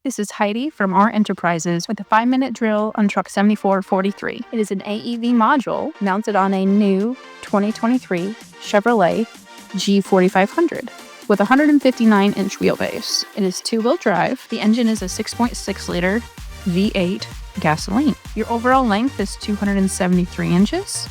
This is Heidi from R Enterprises with a 5-minute drill on truck 7443. It is an AEV module mounted on a new 2023 Chevrolet G4500 with a 159-inch wheelbase. It is 2-wheel drive. The engine is a 6.6-liter V8 gasoline. Your overall length is 273 inches.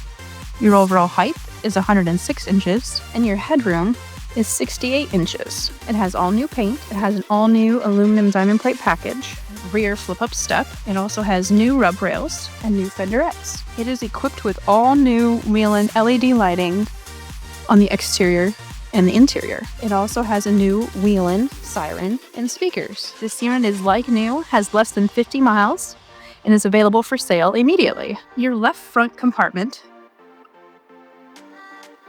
Your overall height is 106 inches. And your headroom is 68 inches. It has all new paint. It has an all new aluminum diamond plate package, rear flip-up step. It also has new rub rails and new fenderettes. It is equipped with all new Whelen LED lighting on the exterior and the interior. It also has a new Whelen Siren and speakers. This unit is like new, has less than 50 miles, and is available for sale immediately. Your left front compartment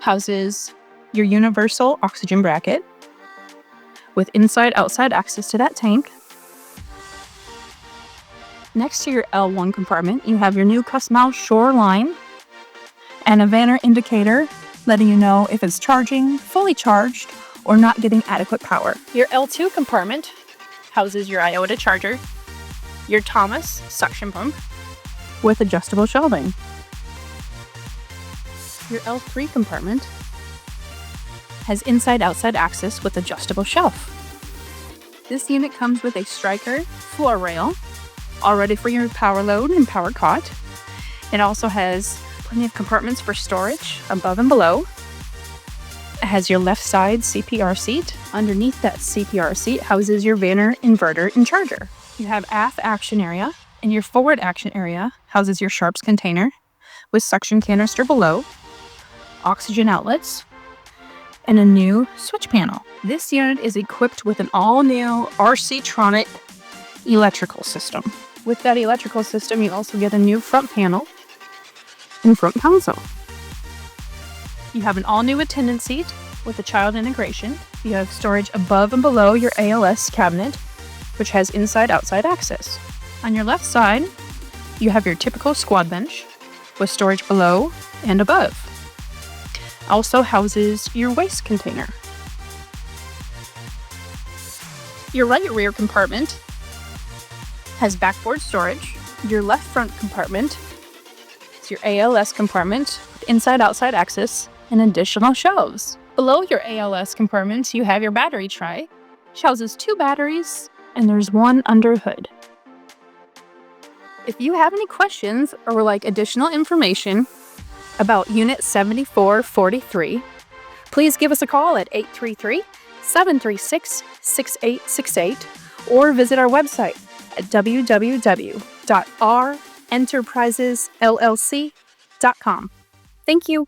houses your universal oxygen bracket with inside-outside access to that tank. Next to your L1 compartment, you have your new customized shoreline and a Vanner indicator letting you know if it's charging, fully charged, or not getting adequate power. Your L2 compartment houses your iota charger, your Thomas suction pump with adjustable shelving. Your L3 compartment has inside-outside access with adjustable shelf. This unit comes with a striker floor rail, all ready for your power load and power cot. It also has plenty of compartments for storage above and below. It has your left side CPR seat. Underneath that CPR seat houses your Vanner inverter and charger. You have Aft Action area, and your forward action area houses your Sharps container with suction canister below, oxygen outlets, and a new switch panel. This unit is equipped with an all-new RC-tronic electrical system. With that electrical system, you also get a new front panel and front console. You have an all-new attendant seat with a child integration. You have storage above and below your ALS cabinet, which has inside-outside access. On your left side, you have your typical squad bench with storage below and above. Also houses your waste container. Your right rear compartment has backboard storage. Your left front compartment is your ALS compartment with inside-outside access and additional shelves. Below your ALS compartment, you have your battery tray, which houses 2 batteries, and there's one under hood. If you have any questions or would like additional information about Unit 7443, please give us a call at 833-736-6868 or visit our website at www.renterprisesllc.com. Thank you.